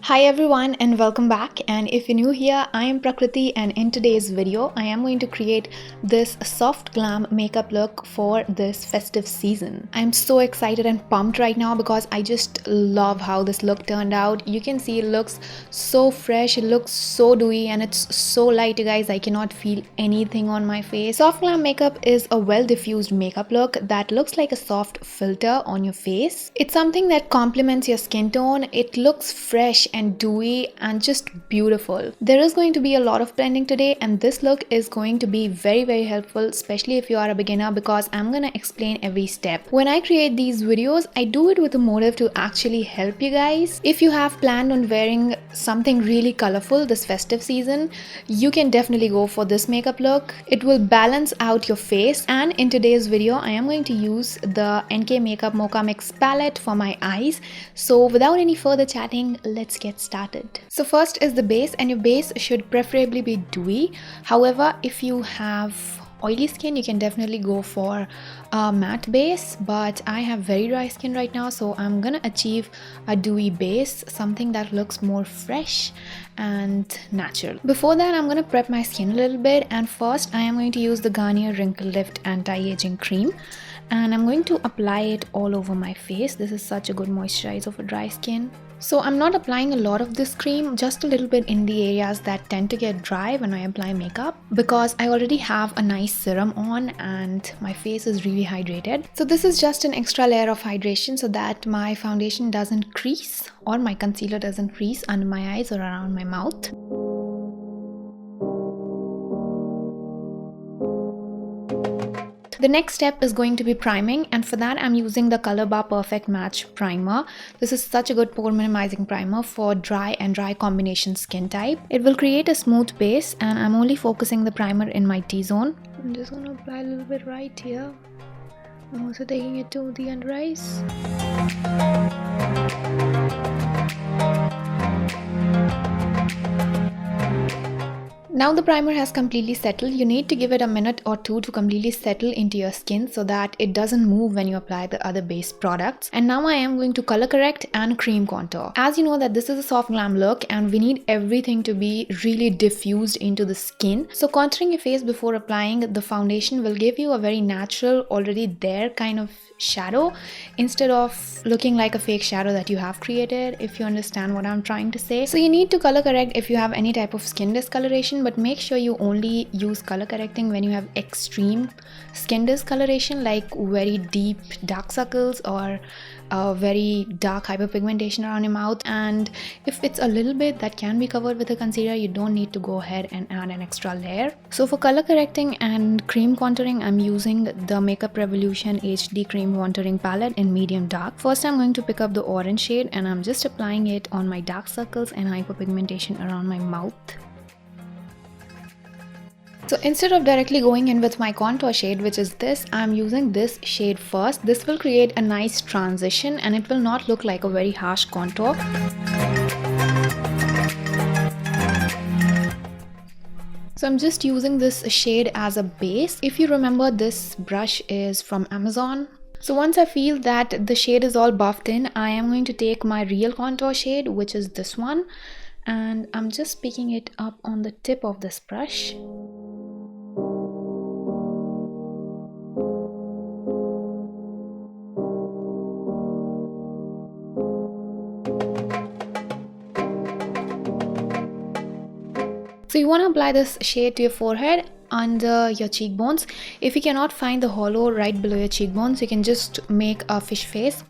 Hi everyone and welcome back, and if you're new here, I am Prakriti, and in today's video I am going to create this soft glam makeup look for this festive season. I'm so excited and pumped right now because I just love how this look turned out. You can see it looks so fresh, it looks so dewy, and it's so light, you guys. I cannot feel anything on my face. Soft glam makeup is a well diffused makeup look that looks like a soft filter on your face. It's something that complements your skin tone. It looks fresh and dewy and just beautiful. There is going to be a lot of blending today, and this look is going to be very helpful, especially if you are a beginner, because I'm gonna explain every step. When I create these videos, I do it with a motive to actually help you guys. If you have planned on wearing something really colorful this festive season, you can definitely go for this makeup look. It will balance out your face, and in today's video I am going to use the NK Makeup Mocha Mix palette for my eyes. So without any further chatting, let's get started. So first is the base, and your base should preferably be dewy. However, if you have oily skin, you can definitely go for a matte base, but I have very dry skin right now, so I'm gonna achieve a dewy base, something that looks more fresh and natural. Before that, I'm gonna prep my skin a little bit, and first I am going to use the Garnier Wrinkle Lift Anti-Aging Cream, and I'm going to apply it all over my face. This is such a good moisturizer for dry skin. So I'm not applying a lot of this cream, just a little bit in the areas that tend to get dry when I apply makeup, because I already have a nice serum on and my face is really hydrated. So this is just an extra layer of hydration so that my foundation doesn't crease or my concealer doesn't crease under my eyes or around my mouth. The next step is going to be priming, and for that I'm using the Color Bar Perfect Match Primer. This is such a good pore minimizing primer for dry and dry combination skin type. It will create a smooth base, and I'm only focusing the primer in my T-zone. I'm just going to apply a little bit right here. I'm also taking it to the under eyes. Now the primer has completely settled. You need to give it a minute or two to completely settle into your skin so that it doesn't move when you apply the other base products. And now I am going to color correct and cream contour. As you know that this is a soft glam look and we need everything to be really diffused into the skin. So contouring your face before applying the foundation will give you a very natural, already there kind of shadow instead of looking like a fake shadow that you have created, if you understand what I'm trying to say. So you need to color correct if you have any type of skin discoloration, but make sure you only use color correcting when you have extreme skin discoloration, like very deep dark circles or very dark hyperpigmentation around your mouth. And if it's a little bit that can be covered with a concealer, you don't need to go ahead and add an extra layer. So for color correcting and cream contouring, I'm using the Makeup Revolution HD Cream Contouring Palette in medium dark. First I'm going to pick up the orange shade and I'm just applying it on my dark circles and hyperpigmentation around my mouth. So instead of directly going in with my contour shade, which is this, I'm using this shade first. This will create a nice transition and it will not look like a very harsh contour. So I'm just using this shade as a base. If you remember, this brush is from Amazon. So once I feel that the shade is all buffed in, I am going to take my real contour shade, which is this one, and I'm just picking it up on the tip of this brush. So you want to apply this shade to your forehead, under your cheekbones. If you cannot find the hollow right below your cheekbones, you can just make a fish face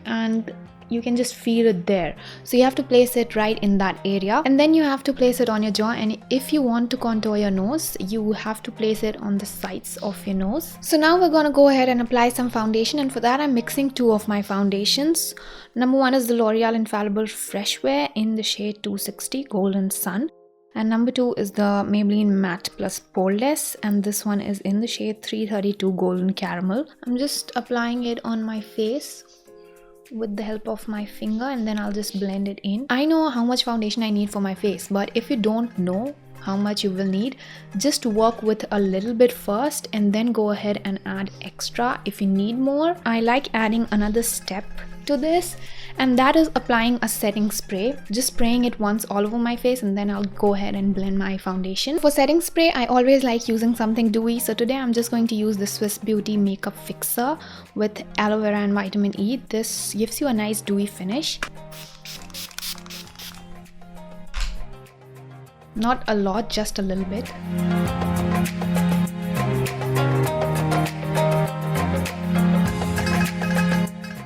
and you can just feel it there. So you have to place it right in that area, and then you have to place it on your jaw. And if you want to contour your nose, you have to place it on the sides of your nose. So now we're gonna go ahead and apply some foundation, and for that I'm mixing two of my foundations. Number one is the L'Oreal Infallible Fresh Wear in the shade 260 Golden Sun. And number two is the Maybelline Matte Plus Poreless, and this one is in the shade 332 Golden Caramel. I'm just applying it on my face with the help of my finger, and then I'll just blend it in. I know how much foundation I need for my face, but if you don't know how much you will need, just work with a little bit first and then go ahead and add extra if you need more. I like adding another step to this, and that is applying a setting spray. Just spraying it once all over my face, and then I'll go ahead and blend my foundation. For setting spray, I always like using something dewy, so today I'm just going to use the Swiss Beauty Makeup Fixer with aloe vera and vitamin E. This gives you a nice dewy finish. Not a lot, just a little bit.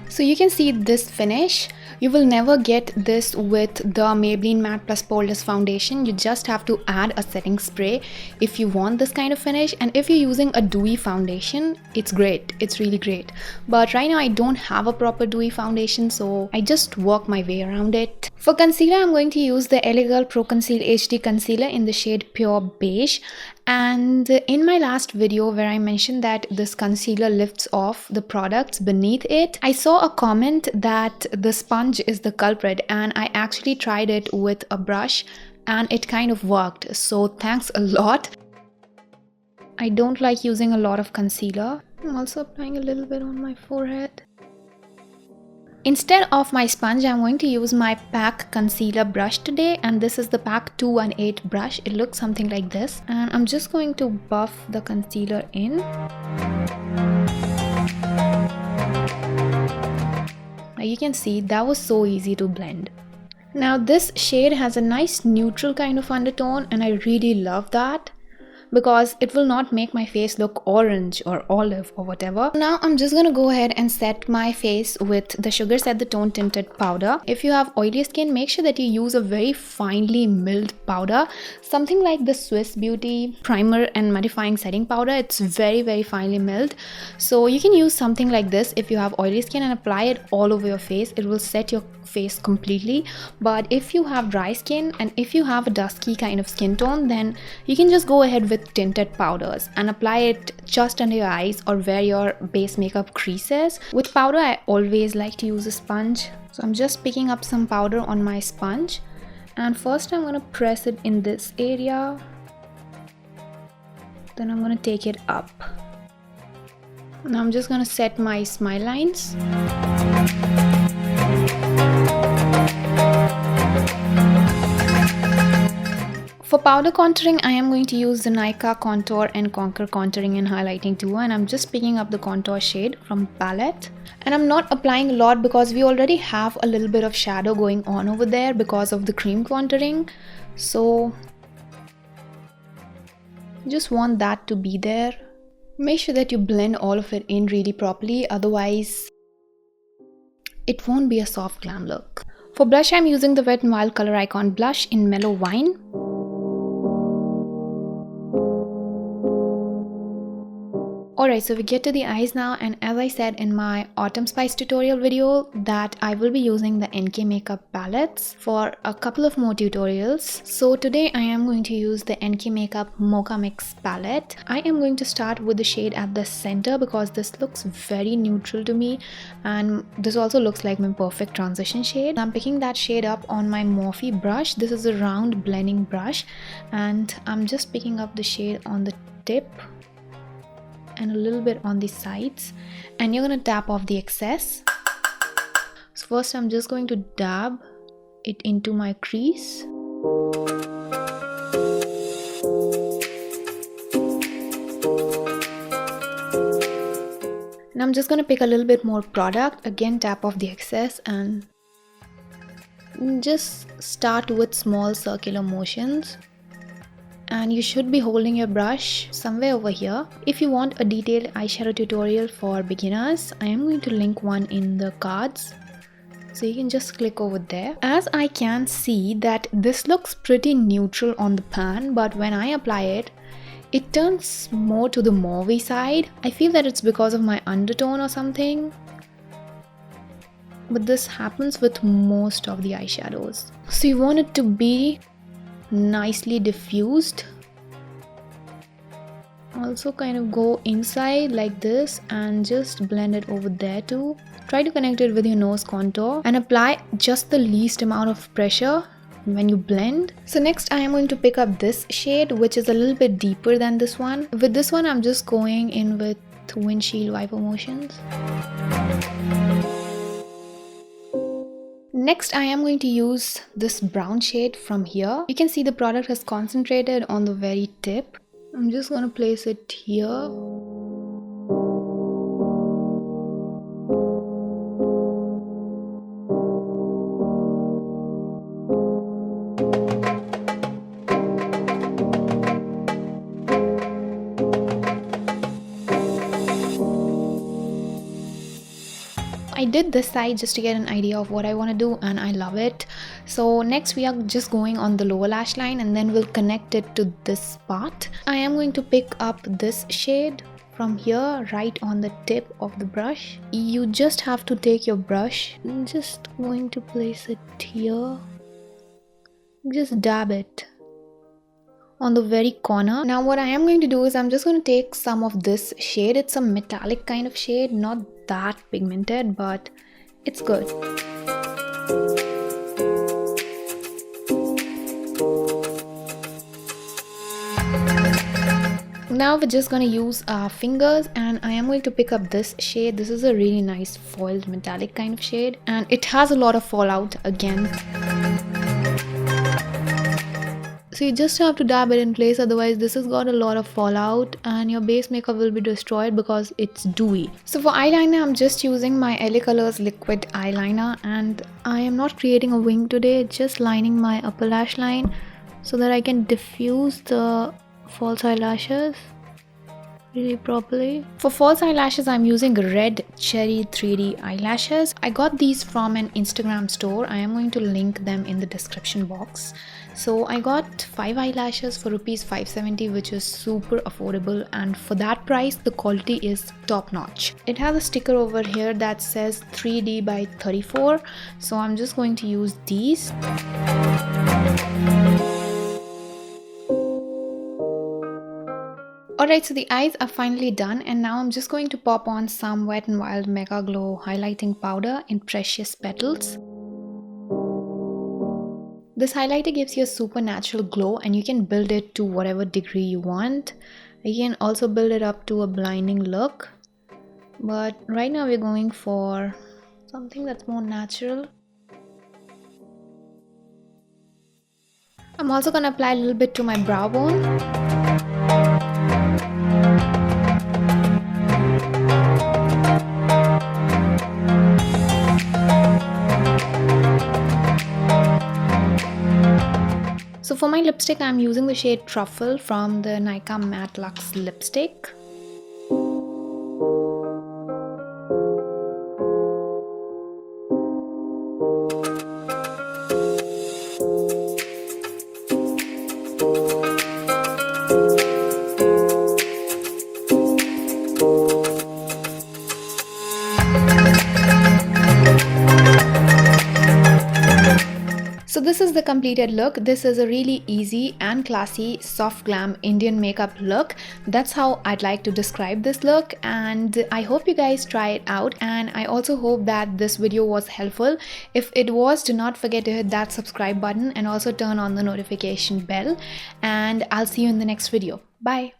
So you can see this finish. You will never get this with the Maybelline Matte Plus Poreless foundation. You just have to add a setting spray if you want this kind of finish, and if you're using a dewy foundation, it's great, it's really great. But right now I don't have a proper dewy foundation, so I just work my way around it. For concealer, I'm going to use the LA Girl Pro Conceal HD Concealer in the shade Pure Beige. And in my last video where I mentioned that this concealer lifts off the products beneath it, I saw a comment that the sponge is the culprit, and I actually tried it with a brush and it kind of worked, so thanks a lot. I don't like using a lot of concealer. I'm also applying a little bit on my forehead. Instead of my sponge, I'm going to use my PAC concealer brush today, and this is the PAC 218 brush. It looks something like this, and I'm just going to buff the concealer in. Now you can see that was so easy to blend. Now this shade has a nice neutral kind of undertone, and I really love that, because it will not make my face look orange or olive or whatever. Now I'm just gonna go ahead and set my face with the Sugar Set the Tone tinted powder. If you have oily skin, make sure that you use a very finely milled powder, something like the Swiss Beauty primer and mattifying setting powder. It's very finely milled, so you can use something like this if you have oily skin and apply it all over your face. It will set your face completely. But if you have dry skin and if you have a dusky kind of skin tone, then you can just go ahead with tinted powders and apply it just under your eyes or where your base makeup creases. With powder, I always like to use a sponge, so I'm just picking up some powder on my sponge, and first I'm going to press it in this area, then I'm going to take it up. Now I'm just going to set my smile lines. For powder contouring, I am going to use the Nicka Contour and Conquer Contouring and Highlighting Duo, and I'm just picking up the contour shade from palette. And I'm not applying a lot because we already have a little bit of shadow going on over there because of the cream contouring. So just want that to be there. Make sure that you blend all of it in really properly, otherwise it won't be a soft glam look. For blush, I'm using the Wet n Wild Color Icon blush in Mellow Wine. Alright, so we get to the eyes now, and as I said in my Autumn Spice tutorial video that I will be using the NK makeup palettes for a couple of more tutorials. So today I am going to use the NK makeup Mocha Mix palette. I am going to start with the shade at the center because this looks very neutral to me, and this also looks like my perfect transition shade. I'm picking that shade up on my Morphe brush. This is a round blending brush, and I'm just picking up the shade on the tip and a little bit on the sides, and you're going to tap off the excess. So first I'm just going to dab it into my crease. And I'm just going to pick a little bit more product, again tap off the excess, and just start with small circular motions. And you should be holding your brush somewhere over here. If you want a detailed eyeshadow tutorial for beginners, I am going to link one in the cards, so you can just click over there. As I can see that this looks pretty neutral on the pan, but when I apply it, it turns more to the mauve side. I feel that it's because of my undertone or something, but this happens with most of the eyeshadows. So you want it to be nicely diffused. Also kind of go inside like this and just blend it over there too. Try to connect it with your nose contour and apply just the least amount of pressure when you blend. So next I am going to pick up this shade, which is a little bit deeper than this one. With this one I'm just going in with windshield wiper motions. Next, I am going to use this brown shade from here. You can see the product has concentrated on the very tip. I'm just going to place it here. I did this side just to get an idea of what I want to do, and I love it. So next we are just going on the lower lash line, and then we'll connect it to this part. I am going to pick up this shade from here, right on the tip of the brush. You just have to take your brush. I'm just going to place it here. Just dab it on the very corner. Now what I am going to do is I'm just going to take some of this shade. It's a metallic kind of shade, not that pigmented, but it's good. Now we're just going to use our fingers, and I am going to pick up this shade. This is a really nice foiled metallic kind of shade, and it has a lot of fallout again. So you just have to dab it in place, otherwise this has got a lot of fallout and your base makeup will be destroyed because it's dewy. So for eyeliner, I'm just using my LA Colors liquid eyeliner, and I am not creating a wing today, just lining my upper lash line so that I can diffuse the false eyelashes really properly. For false eyelashes, I'm using red cherry 3D eyelashes. I got these from an Instagram store. I am going to link them in the description box. So I got 5 eyelashes for rupees 570, which is super affordable, and for that price the quality is top notch. It has a sticker over here that says 3D by 34, so I'm just going to use these. Alright, so the eyes are finally done, and now I'm just going to pop on some Wet n Wild Mega Glow highlighting powder in Precious Petals. This highlighter gives you a super natural glow, and you can build it to whatever degree you want. You can also build it up to a blinding look, but right now we're going for something that's more natural. I'm also gonna apply a little bit to my brow bone. So for my lipstick, I'm using the shade Truffle from the Nicka Matte Luxe lipstick. So this is the completed look. This is a really easy and classy soft glam Indian makeup look. That's how I'd like to describe this look, and I hope you guys try it out, and I also hope that this video was helpful. If it was, do not forget to hit that subscribe button and also turn on the notification bell, and I'll see you in the next video. Bye.